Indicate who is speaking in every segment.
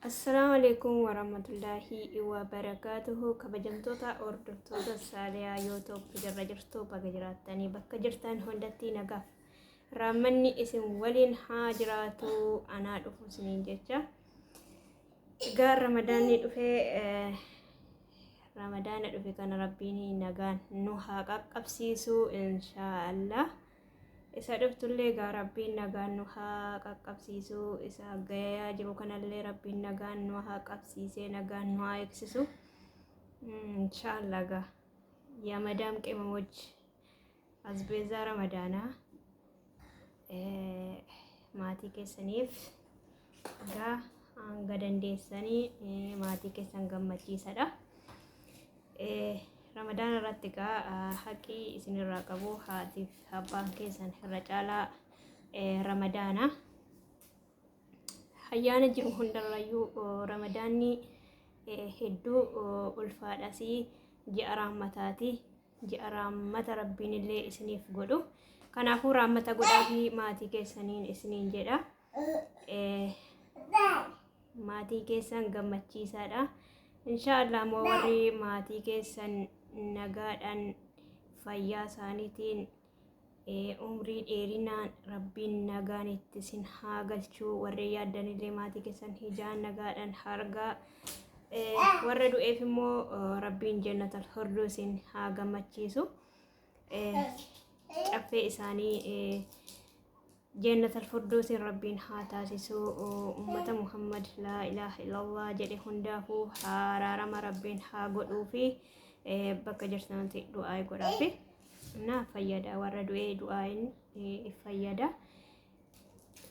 Speaker 1: Assalamualaikum warahmatullahi wabarakatuh. Kabajamtoota hordoftoota Saaliyaa YouTube irra jirtu baga jiraattanii bakka jirtan hundatti nagaaf raamanni isin waliin haa jiraatu anaa dhufu isiniin jecha. Egaa Ramadaana dhufe kana Rabbiin nagaan nu haa qaqqabsiisu inshaallah. Isa dhuftullee gaa Rabbiin nagaan nu haa qaqqabsiisu, isa gayaa jiru kanallee Rabbiin nagaan nu haa qabsiisee nagaan nu haa eegsisu inshaallah. Gaa yaa madaam qeemamoch asbeezaa Ramadaanaa maatii keessaniif gaa hanga dandeessanii maatii keessan gammachiisadha. Ramadaan irratti gaa haqii isinirraa qabu haatiif abbaan keessan irra caalaa Ramadaana ayyaana jiru hundarrayyuu Ramadaanni hedduu ulfaadhasii ji'a raammataati. Ji'a raammata Rabbiin illee isiniif godhu. Kanaafuu raammata godhaa fi maatii keessaniin isiniin jedha. Maatii keessan gammachiisaadha. Inshaallah moo warri maatii keessan nagaadhaan fayyaa isaaniitiin umrii dheerinaan Rabbiin nagaan itti isin haa galchuu. Warri yaaddanillee maatii keessan hijaan nagaadhaan hargaa warra du'eef immoo Rabbiin jannatal firdawsiin haa gammachiisu. Caffee isaanii jannatal firdawsiin Rabbiin haa taasisu. Ummata Muhammad laa ilaaha illallah jedhe hundaafuu araarama Rabbiin haa godhuu fi bakka jirtanitti du'aa godhaafi na fayyada. Warra du'ee du'aan fayyada.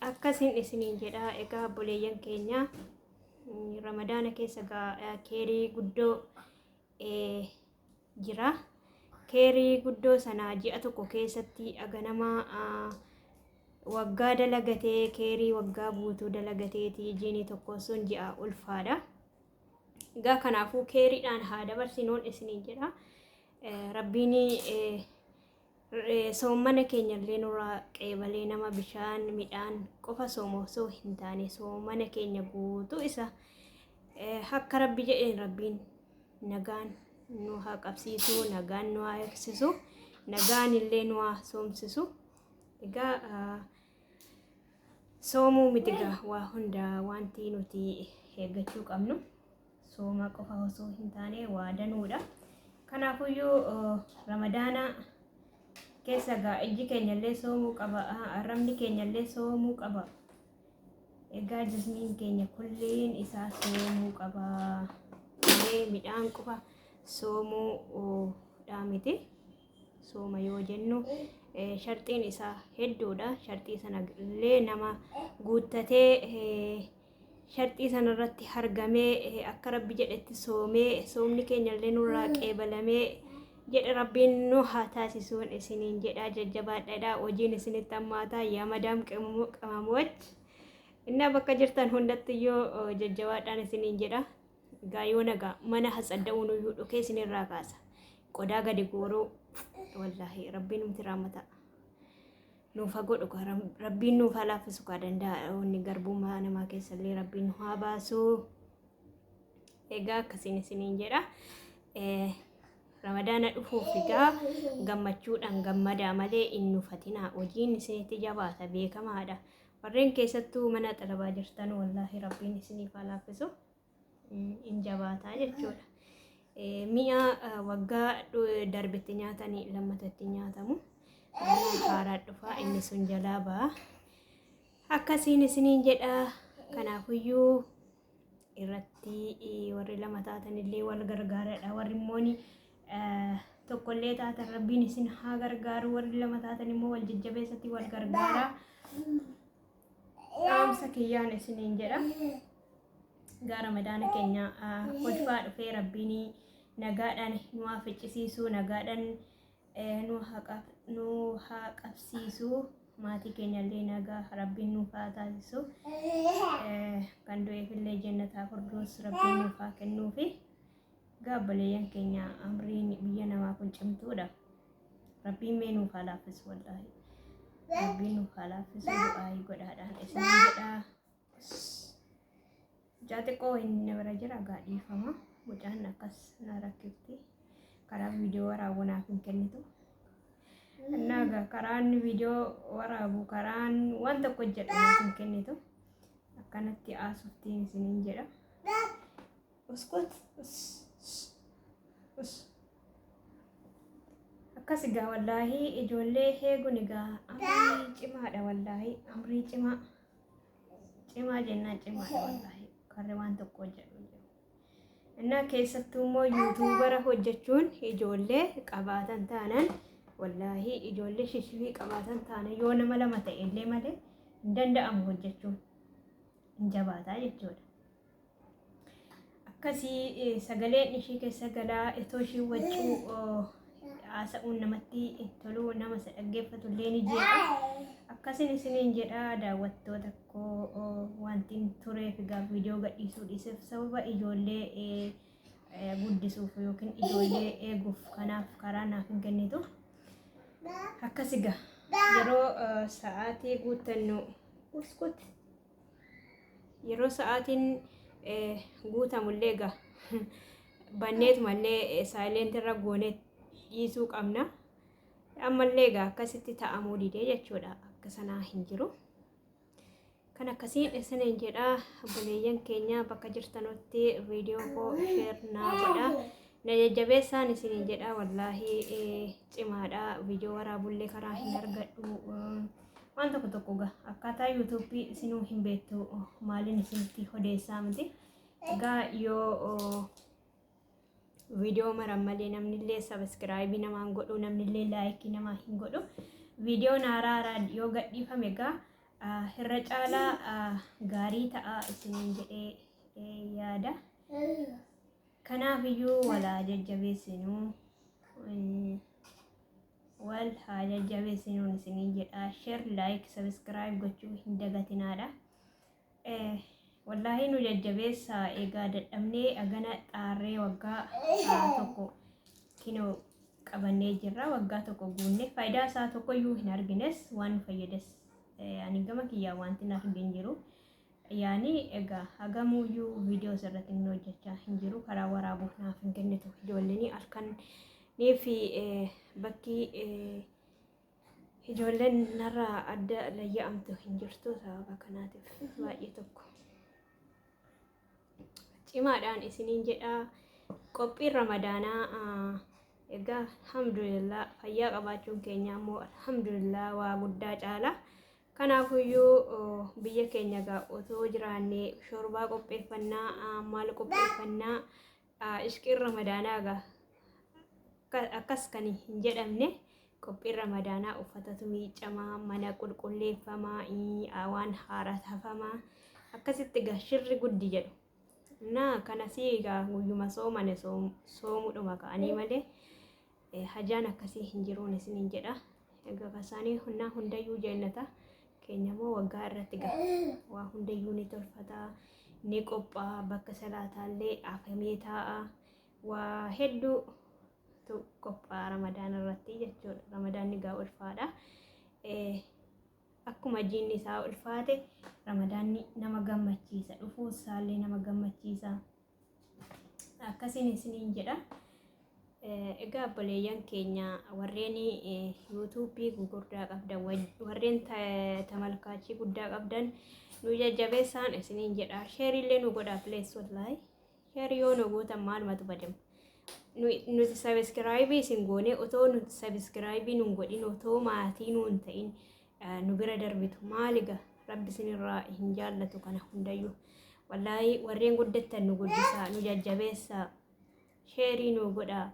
Speaker 1: Akkasiin isiniin jedha. Egaa obboleeyyan keenya Ramadaana keessa keerii guddoo jira. Keerii guddoo sana ji'a tokko keessatti aganamaa waggaa dalagatee keerii waggaa guutuu dalagateeti jiini tokko sun ji'a ulfaadha. Egaa kanaafuu keeriidhaan haa dabarsinuun isiniin jedha. Rabbiin soomana keenyallee nurraa qeebalee nama bishaan midhaan qofa soomu osoo hin taane soomana keenya guutuu isa akka Rabbi jedheen Rabbiin nagaan nu haa qabsiisu, nagaan nu haa eegsisu, nagaan illee nu haa soomsisu. Egaa soomuu miti gaa waa hunda wanti nuti eeggachuu qabnu sooma qofa osoo hin taane waa danuudha. Kanaafuyyuu Ramadaana keessa gaa ijji keenyallee soomuu qaba, arrabni keenyallee soomuu qaba. Egaa jismiin keenya kulliin isaa soomuu qaba. Midhaan qofa soomuu miti. Sooma yoo jennu sharxiin isaa hedduudha. Sharxii sana illee nama guuttatee sharxii sana irratti argamee akka Rabbi jedhetti soomee soomni keenyallee nurraa qeebalamee jedhe Rabbiin nu haa taasisuun isiniin jedha. Jajjabaadhaadha. Hojiin isinitti hammaataa yaa madaam qeemamoch inna bakka jirtan hundatti yoo jajjabaadhaan isiniin jedha. Egaa yoo nagaa mana hasadda'uun iyyuu dhukee isinirraa kaasa. Qodaa gadi guuruu wallahi Rabbiin nuti raamata nuuf haa godhu. Rabbiin nuuf haa laaffisu kaa danda'a. Onni garbummaa namaa keessallee Rabbiin nu haa baasu. Egaa akkasiin isiniin jedha. Ramadaana dhufuuf egaa gammachuudhaan gammadaa malee hin nufatinaa. Hojiin isinitti jabaata beekamaadha. Warreen keessattuu mana xalabaa jirtan wallahi Rabbiin isiniif haa laaffisu. In jabaataa jechuudha. Mi'a waggaa darbetti nyaatanii lammatatti nyaatamu. Haaraa dhufaa inni sun jalaa ba'a. Akkasiin isiniin jedha. Kanaafuyyuu irratti warri lama taatanillee wal gargaaradha. Warri immoo tokkollee taatan Rabbiin isin haa gargaaru. Warri lama taatan immoo wal jajjabeessatti wal gargaara. Dhaamsa kiyyaan isiniin jedha. Gaa Ramadaana keenya kolfaa dhufee Rabbiin nagaadhaan nu haa ficcisiisu, nagaadhaan nu haa qabsiisu. Maatii keenyallee nagaa Rabbiin nuuf haa taasisu. Kan du'eefillee jannataa firdaws Rabbiin nuuf haa kennuufi. Gaa obboleeyyan keenya umriin biyya namaa kun cimtuudha. Rabbiin mee nuuf haa laaffisu wallahi. Rabbiin nuuf haa laaffisu du'aa godhaadhaan isiniin jedha. Jate ko hin bira gadhiifama. Mucaan akkas na rakkifti. Karaa viidiyoo waraabanaaf hin kennitu. Naga karaan viidiyoo waraabu karaan waan tokko jedhanaaf hin kennitu. Akkanatti haasoftiin isiniin jedha. Uskut akkas egaa wallaahi ijoollee eeguun egaa amrii cimaadha wallaahi. Amrii cimaa jennaan cimaadha wallaahi. Karri waan tokko jedhu. Innaa keessattuu immoo yuutuubara hojjechuun ijoollee qabaatan taanaan wallaahi ijoollee shishifii qabaatan taanaan yoo nama lama ta'e illee malee hin danda'amu hojjechuun hin jabaataa jechuudha. Akkasii sagaleen ishii keessa galaa itoo ishii waccuu haasa'uun namatti toluu nama isa dhaggeeffatu illee ni jeeqa. Akkasin isiniin jedhaa daawwattoota koo wantiin tureef egaa viidiyoo gadhiisuu dhiiseef sababa ijoollee guddisuuf yookiin ijoollee eeguuf kanaaf karaa naaf hin kennitu. Akkas egaa yeroo sa'aatii guutannu uskuti yeroo sa'aatiin guutamullee egaa banneetumallee saayilentirra goonee dhiisuu qabna. Ammallee egaa akkasitti ta'amuu didee jechuudha. Sanaa hin jiru. Kan akkasiin isiniin jedhaa obboleeyyan keenya bakka jirtanutti viidiyoo koo sheer naa godhaa. Na jajjabeessaan isiniin jedhaa wallaahi cimaadha. Viidiyoo waraabullee karaa hin argadhu. Waan tokko gaa akkaataa yuutuubii isinuu hin beektu maaliin isinitti odeessaa miti. Egaa yoo viidiyoo maran malee namnillee sabiskiraayibii namaan godhu namnillee laayikii namaa hin godhu. Viidiyoon haaraa yoo gadhiifame egaa irra caalaa gaarii ta'a isiniin jedhee yaada. Kanaaf iyyuu walaa jajjabeessinuu wal haa jajjabeessinuun isiniin jedhaa. Share, like, subscribe gochuu hin dagatinaadha. Wallaahi nu jajjabeessaa egaa dadhabnee agana xaarree waggaa tokko kinoo qabannee jirra. Waggaa tokko guunne faayidaa isaa tokko iyyuu hin argines waan fayyades ani gama kiyyaa wanti naaf hin jiru. Yaani egaa hagamuyyuu viidiyoo irratti hin hojjechaa hin jiru. Karaa waraabuuf naaf hin kennitu. Ijoolleen halkanii fi bakki ijoolleen narraa adda layya'amtu hin jirtu. Sababa kanaatiif baay'ee tokko cimaadhaan isiniin jedhaa. Qophiin ramadaanaa egaa alhamdulillah fayyaa qabaachuun keenya ammoo alhamdulillah waa guddaa caala. Kanaafiyyuu biyya keenya egaa otoo jiraannee shorbaa qopheeffannaa maal qopheeffannaa ishqiin ramadaanaa egaa akkas kan hin jedhamne qophiin ramadaanaa uffatatu miicamaa mana qulqulleeffamaa waan haaraa tafamaa akkasitti egaa shirri guddi jedhu. Na kanasii egaa guyyuma soomane soomuudhuma ka'anii malee hajaan akkasii hin jiruun isiniin jedha. Egaa kasaanii hundayyuu jennata keenya moo waggaa irratti gaa waa hundayyuu ni tolfata ni qophaa'a bakka salaataallee afamee taa'a waa hedduu qophaa'a ramadaan irratti jechuudha. Ramadaanni gaa ulfaadha. Akkuma jiinni isaa ulfaate ramadaanni nama gammachiisa. Dhufuu isaallee nama gammachiisa. Akkasiin isiniin jedha. Egaa obboleeyyan keenya warreen yuutuubii gurguddaa qabdan warreen tamalkaachii guddaa qabdan nu jajjabeessaan isiniin jedha. Sheerillee nu godhaa please wallaahi. Sheerii yoo nu gootan maalumatu badama. Nuti sabiskiraayibii isin goone otoo nuti sabiskiraayibii nu godhin otoo maatii nu hin ta'in nu bira darbitu maaliga rabbi isinirraa hin jaallatu kana hundayyuu. Wallaahi warreen guddattan nu guddisaa nu jajjabeessaa. Sheerii nu godhaa.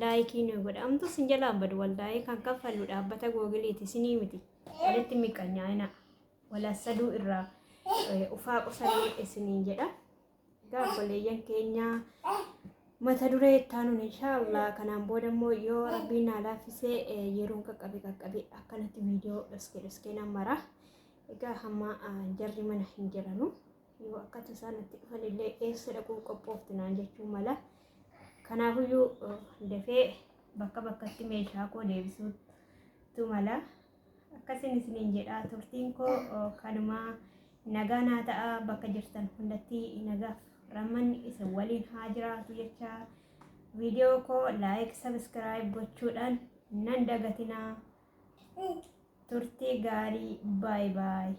Speaker 1: Laayikii nu godha. Amtu sin jalaan badu wallaahi kan kaffallu dhaabbata googiliiti isinii miti. Walitti miqanyaa'ina wala saduu irraa ufaa qusannee isiniin jedha. Egaa obboleeyyan keenya mata duree ittaanuun inshaallah kanaan booda immoo yoo rabbiin naa laaffisee yeroon qaqqabe akkanatti viidiyoo dhokee nan mara. Egaa hamma jarri mana hin jiranu yoo akkata isaan itti dhufanillee eessa dhaquu qophoofti naan jechuun mala. Kanaafiyyuu dafee bakka bakkatti meeshaa koo deebisuutu mala. Akkasiin isiniin jedhaa turtiin koo kanumaa nagaa naa ta'a bakka jirtan hundatti nagaaf ramanni isin waliin haa jiraatu jecha viidiyoo koo laayik sabskiraayib gochuudhaan nan dagatinaa turtii gaarii baay baay.